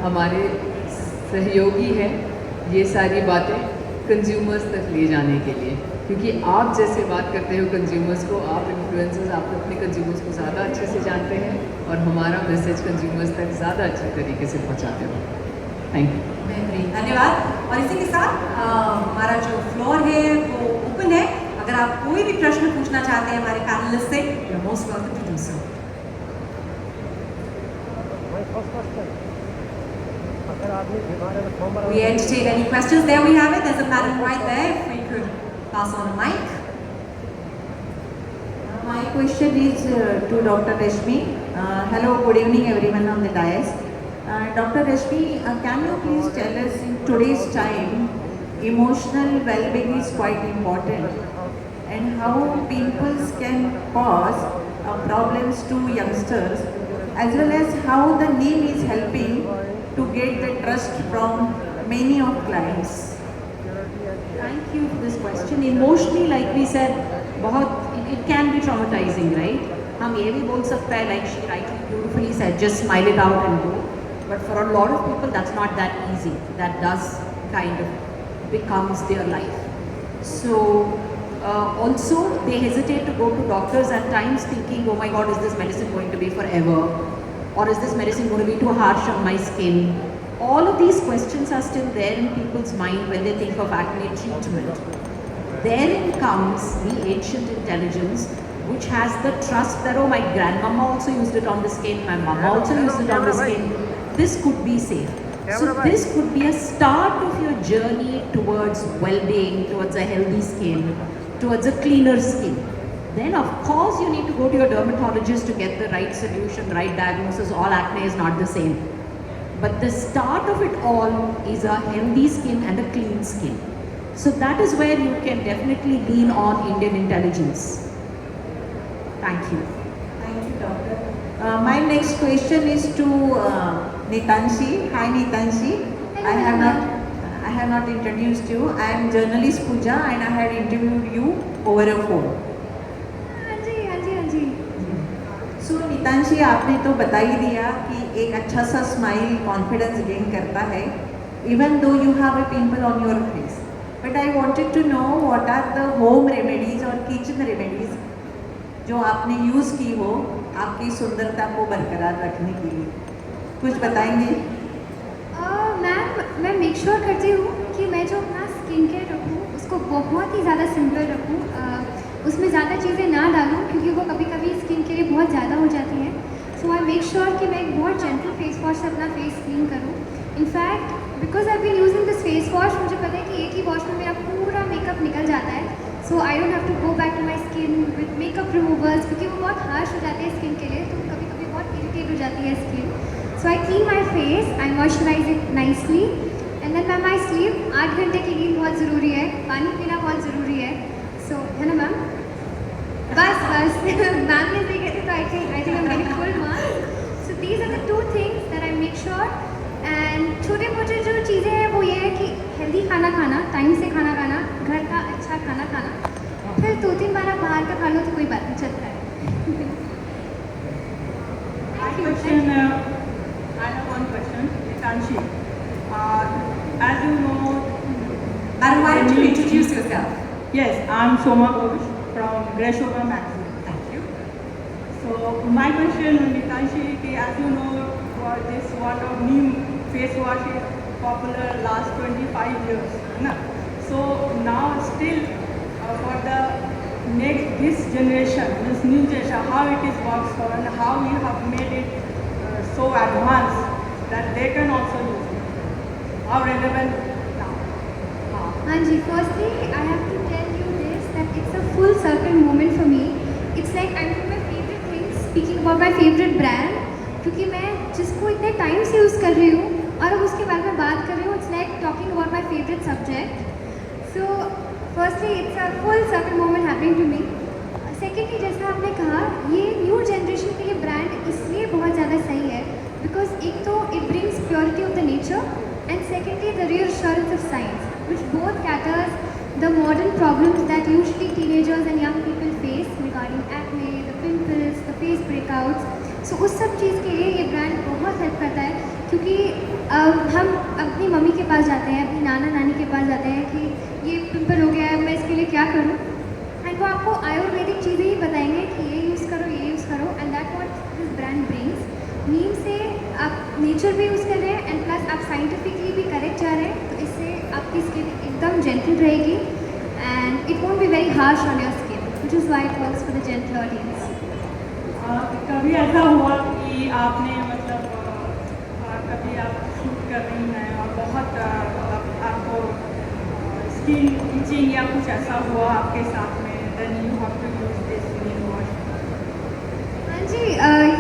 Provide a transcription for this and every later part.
हमारे सहयोगी हैं ये सारी बातें कंज्यूमर्स तक ले जाने के लिए, क्योंकि आप जैसे बात करते हो कंज्यूमर्स को, आप इन्फ्लुएंसर्स, आप अपने कंज्यूमर्स को ज़्यादा अच्छे से जानते हैं और हमारा मैसेज कंज्यूमर्स तक ज़्यादा अच्छे तरीके से पहुंचाते हो। Thank you. बेहतरीन, धन्यवाद। और इसी के साथ हमारा जो फ्लोर है वो ओपन है। अगर आप कोई भी प्रश्न पूछना चाहते हैं हमारे पैनलिस्ट से, you are most welcome to do so. We entertain any questions. There we have it. There's a madam right there. If we could pass on a mic. My question is to Dr. Rashmi. Hello, good evening everyone on the dais. Dr. Rashmi, can you please tell us, in today's time, emotional well-being is quite important, and how pimples can cause problems to youngsters, as well as how the neem is helping to get the trust from many of clients. Thank you for this question. Emotionally, like we said, it can be traumatizing, right? हम ये भी बोल सकते हैं, like she rightly beautifully said, just smile it out and go. But for a lot of people, that's not that easy. That does kind of becomes their life. So also they hesitate to go to doctors at times, thinking, oh my God, is this medicine going to be forever? Or is this medicine going to be too harsh on my skin? All of these questions are still there in people's mind when they think of acne treatment. Therein comes the ancient intelligence, which has the trust that, oh, my grandmama also used it on the skin, my mama also used it on the skin, this could be safe. So this could be a start of your journey towards well-being, towards a healthy skin, towards a cleaner skin. Then of course you need to go to your dermatologist to get the right solution, right diagnosis. All acne is not the same. But the start of it all is a healthy skin and a clean skin. So that is where you can definitely lean on Indian intelligence. Thank you. Thank you, doctor. My next question is to Nitanshi. Hi, Nitanshi. Hello, I have not introduced you. I am journalist Pooja, and I had interviewed you over a phone. हाँ जी। So Nitanshi, आपने तो बता ही दिया कि एक अच्छा सा smile confidence gain करता है, even though you have a pimple on your face. But I wanted to know what are the home remedies और kitchen remedies जो आपने यूज़ की हो आपकी सुंदरता को बरकरार रखने के लिए, कुछ बताएंगे? मैम, मैं मेक श्योर करती हूँ कि मैं जो अपना स्किन केयर रखूँ उसको बहुत ही ज़्यादा सिंपल रखूँ, उसमें ज़्यादा चीज़ें ना डालूँ, क्योंकि वो कभी कभी स्किन के लिए बहुत ज़्यादा हो जाती हैं. सो आई मेक श्योर कि मैं एक बहुत जेंटल फेस वॉश से अपना फेस क्लीन करूँ. In fact because I been using this face wash, मुझे पता है कि एक ही वॉश में मेरा पूरा मेकअप निकल जाता है. So I don't have to go back to my skin with makeup removers, क्योंकि वो बहुत हार्श हो जाते हैं स्किन के लिए, तो कभी कभी बहुत इरिटेट हो जाती है skin. So I clean my face, I moisturise it nicely, and then ma'am I sleep. 8 घंटे की नींद बहुत ज़रूरी है, पानी पीना बहुत ज़रूरी है. सो है ना मैम? बस मैम ने देखे थे तो I think I am getting full marks. So these are the 2 things that I make sure. And छोटे मोटे जो चीज़ें हैं वो ये है कि हेल्दी खाना खाना, टाइम से खाना खाना, घर का अच्छा खाना खाना, फिर 2-3 बार आप बाहर का खा लो तो कोई बात नहीं, चलता है. I have one question, Nitanshi. As you know, Madam, why don't you introduce yourself? yes, I'm Soma Ghosh from Greshoga magazine. Thank you. So my question, Nitanshi, as you know, this one of new face wash is popular last 25 years. Na? So now still for the this generation, this new generation, how it is works for and how you have made it so advanced that they can also use it. How relevant now? हाँ जी, firstly I have to tell you this that it's a full circle moment for me. It's like I'm doing my favorite things, speaking about my favorite brand, क्योंकि मैं जिसको इतने time से use कर रही हूँ और अब उसके बारे में बात कर रही हूँ. It's like talking about my favorite subject. So firstly it's a full circle moment happening to me. Secondly, जैसा आपने कहा, ये न्यू जनरेशन के लिए ब्रांड इसलिए बहुत ज़्यादा सही है बिकॉज एक तो it brings purity of the nature and secondly the reassurance of science, which both caters the modern problems that usually teenagers and young people face regarding acne, the pimples, the face breakouts. So उस सब चीज़ के लिए ये brand बहुत help करता है क्योंकि हम अपनी मम्मी के पास जाते हैं, अपनी नाना नानी के पास जाते हैं कि ये पिंपल हो गया है, मैं इसके लिए क्या करूँ, एंड वो आपको आयुर्वेदिक चीज़ें ही बताएंगे कि ये यूज़ करो, ये यूज़ करो, and that what this brand brings. Neem से आप नेचर भी यूज़ कर रहे हैं एंड प्लस आप साइंटिफिकली भी करेक्ट जा रहे हैं, तो इससे आपकी स्किन एकदम जेंटल रहेगी and it won't be very harsh on your skin, which is why it works for the gentle audience. कभी ऐसा हुआ कि आपने मतलब कभी आप शूट कर रही हैं और बहुत आपको स्किन इचिंग या कुछ ऐसा हुआ आपके साथ में, then you have to use this skin wash? हाँ जी,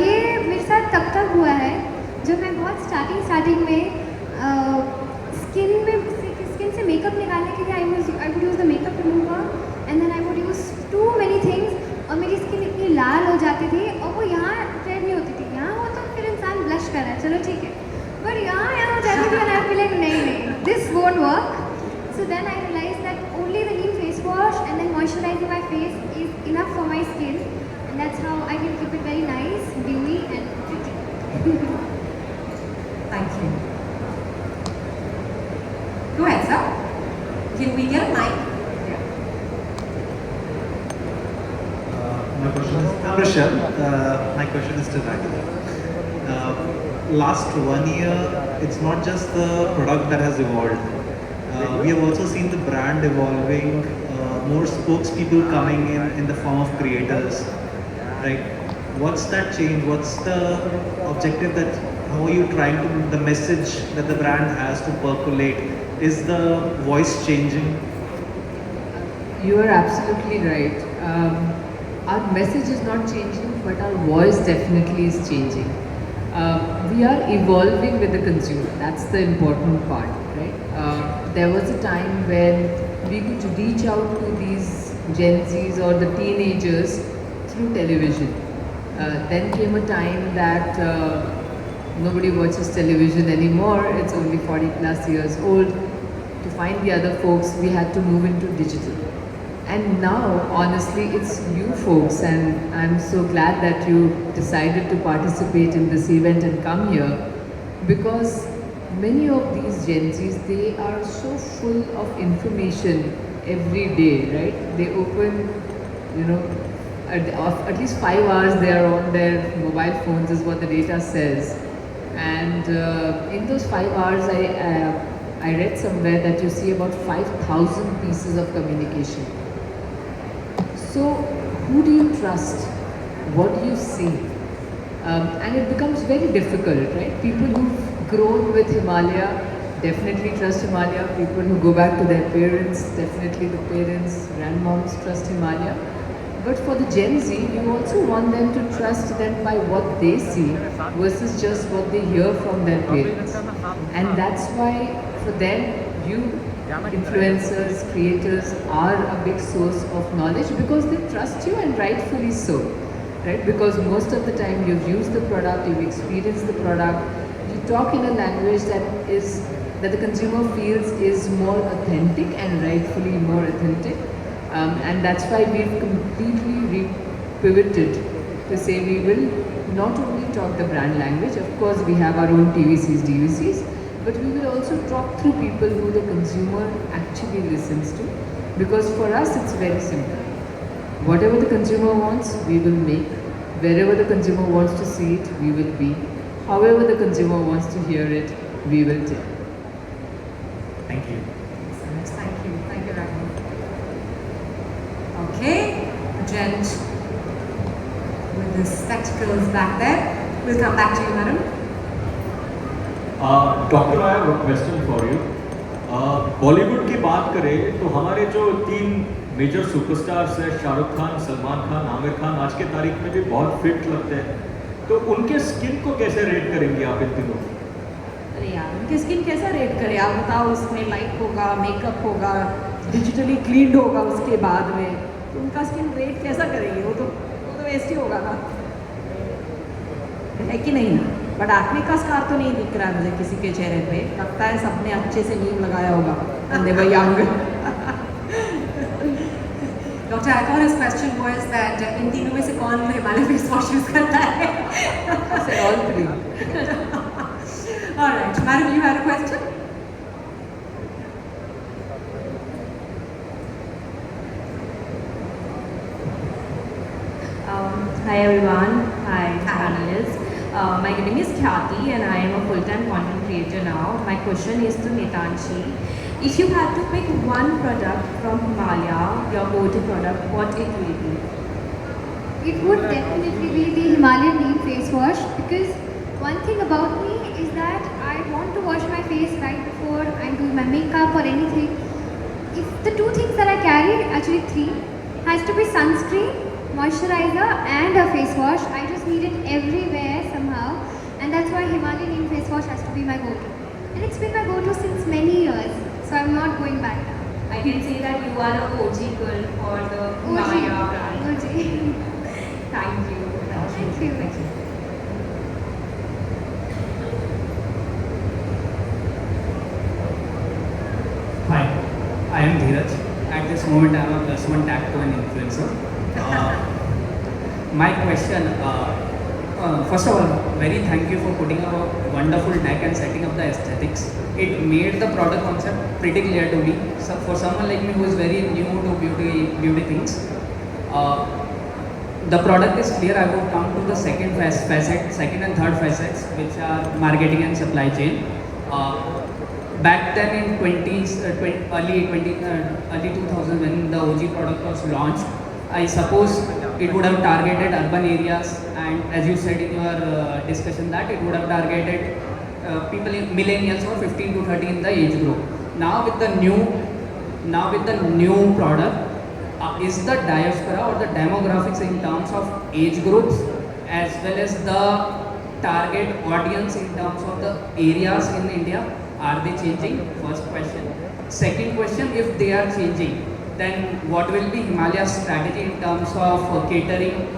ये मेरे साथ तब तक हुआ है जब मैं बहुत स्टार्टिंग में स्किन से मेकअप निकालने के लिए I would use the makeup remover and then I would use too many things, और मेरी स्किन इतनी लाल हो जाती थी और वो यहाँ रेड नहीं होती थी, यहाँ हो तो फिर इंसान ब्लश कर रहा है, चलो ठीक है, बट यहाँ हो जाती थी एंड आई फील लाइक नहीं, this won't work. So then I realized that only the neem face wash and then moisturizing my face is enough for my skin, and that's how I can keep it very nice, dewy and pretty. Thank you. Go ahead, sir. Can we get a mic? My question is, I'm Rishabh. My question is to Raghu. Last 1 year, it's not just the product that has evolved. We have also seen the brand evolving, more spokespeople coming in the form of creators, right? What's that change? What's the objective that, how are you trying to, the message that the brand has to percolate? Is the voice changing? You are absolutely right. Our message is not changing, but our voice definitely is changing. We are evolving with the consumer. That's the important part, right? There was a time when we could reach out to these Gen Zs or the teenagers through television. Then came a time that nobody watches television anymore. It's only 40 plus years old. To find the other folks, we had to move into digital. And now, honestly, it's you folks, and I'm so glad that you decided to participate in this event and come here, because many of these Gen Zs, they are so full of information every day, right? They open, you know, at least 5 hours they are on their mobile phones is what the data says. And in those 5 hours, I read somewhere that you see about 5,000 pieces of communication. So, who do you trust? What do you see? And it becomes very difficult, right? People who've grown with Himalaya definitely trust Himalaya. People who go back to their parents, definitely the parents, grandmoms trust Himalaya. But for the Gen Z, you also want them to trust them by what they see versus just what they hear from their parents. And that's why for them, you influencers, creators are a big source of knowledge because they trust you, and rightfully so, right? Because most of the time you've used the product, you've experienced the product, you talk in a language that the consumer feels is more authentic and rightfully more authentic. And that's why we've completely pivoted to say we will not only talk the brand language, of course we have our own TVCs, DVCs, but we will also talk through people who the consumer actually listens to, because for us it's very simple. Whatever the consumer wants, we will make. Wherever the consumer wants to see it, we will be. However the consumer wants to hear it, we will tell. Thank you. Thank you. Thank you, Raghu. Okay, gent with the spectacles back there. We'll come back to you, madam. Doctor, I have a question for you. Bollywood की बात करें तो हमारे जो 3 major superstars हैं, शाहरुख खान, सलमान खान, आमिर खान, आज के तारीख में भी बहुत फिट लगते हैं, तो उनके स्किन को कैसे रेट करेंगे आप इन तीनों? अरे यार, उनकी स्किन कैसा रेट करे आप बताओ? उसमें लाइट होगा, मेकअप होगा, डिजिटली क्लीन्ड होगा उसके बाद में, तो उनका स्किन रेट कैसा करेंगे? वो तो वेस्ट ही होगा ना, है कि नहीं? बट एक्ने का स्कार तो नहीं दिख रहा है मुझे किसी के चेहरे पे, लगता है सबने अच्छे से नीम लगाया होगा and they were young. Doctor, I thought his question was that इन तीनों में से कौन हिमालय फेस वॉश यूज करता है? Say all three. All right, madam, you had a question? Hi everyone, hi Hi. panelists. My name is Khyati and I am a full-time content creator now. My question is to Nitanshi. If you had to pick one product from Himalaya, your go-to product, what it will be? It would definitely be the Himalayan Neem face wash because one thing about me is that I want to wash my face right before I'm doing my makeup or anything. If the two things that I carry, actually three, has to be sunscreen, moisturizer and a face wash. I just need it everywhere somehow, and that's why Himalayan Neem face wash has to be my go-to. And it's been my go-to since many years, so I'm not going back now. I can say that you are a OG girl for the OG. Himalaya brand. OG. Thank you. Thank you. Hi, I am Dheeraj. At this moment, I am a plus one tag to an influencer. My question, first of all, very thank you for putting up a wonderful deck and setting up the aesthetics. It made the product concept pretty clear to me. So for someone like me who is very new to beauty things, the product is clear. I would come to the second and third facets, which are marketing and supply chain. Back then in early 2000 when the OG product was launched, I suppose it would have targeted urban areas, and as you said in your discussion that it would have targeted people in millennials or 15 to 30 in the age group. Now with the new product, is the diaspora or the demographics in terms of age groups as well as the target audience in terms of the areas in India, are they changing? First question. Second question, if they are changing, then what will be Himalaya's strategy in terms of catering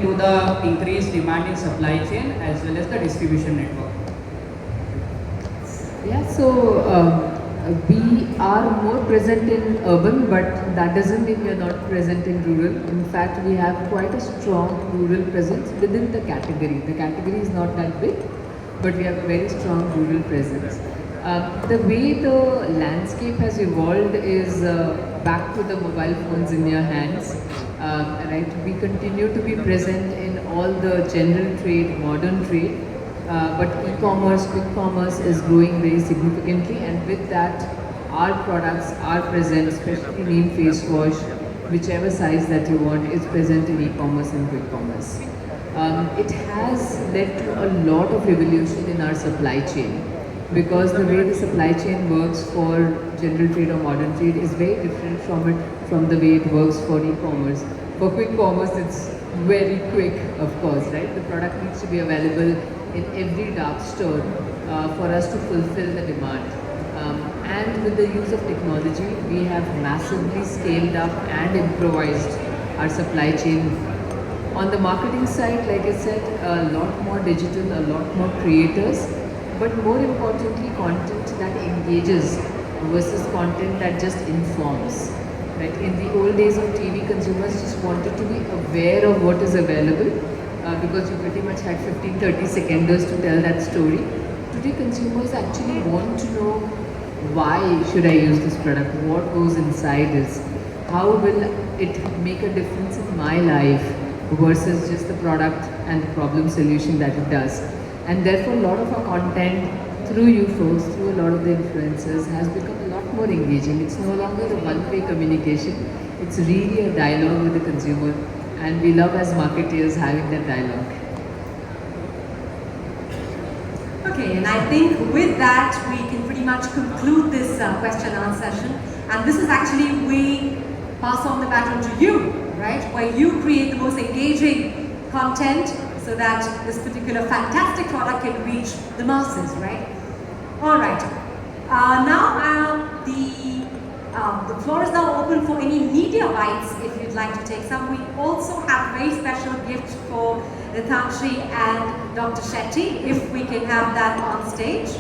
to the increased demand in supply chain as well as the distribution network? Yeah, so we are more present in urban, but that doesn't mean we are not present in rural. In fact, we have quite a strong rural presence within the category. The category is not that big, but we have a very strong rural presence. The way the landscape has evolved is back to the mobile phones in your hands. Right? We continue to be present in all the general trade, modern trade, but e-commerce, quick commerce is growing very significantly, and with that, our products are present, especially Neem face wash, whichever size that you want, is present in e-commerce and quick commerce. It has led to a lot of evolution in our supply chain, because the way the supply chain works for general trade or modern trade is very different from the way it works for e-commerce. For quick commerce, it's very quick, of course, right? The product needs to be available in every dark store for us to fulfill the demand. And with the use of technology, we have massively scaled up and improvised our supply chain. On the marketing side, like I said, a lot more digital, a lot more creators, but more importantly, content that engages versus content that just informs. Right? In the old days of TV, consumers just wanted to be aware of what is available because you pretty much had 15-30 seconds to tell that story. Today, consumers actually want to know, why should I use this product? What goes inside this? How will it make a difference in my life versus just the product and the problem solution that it does? And therefore, a lot of our content through you folks, through a lot of the influencers, has become a lot more engaging. It's no longer a one-way communication. It's really a dialogue with the consumer, and we love as marketeers having that dialogue. Okay, and I think with that we can pretty much conclude this question and answer session. And this is actually, we pass on the baton to you, right? Where you create the most engaging content so that this particular fantastic product can reach the masses, right? All right. Now the floor is now open for any media bites if you'd like to take some. We also have a very special gift for Nitanshi and Dr. Shetty, if we can have that on stage.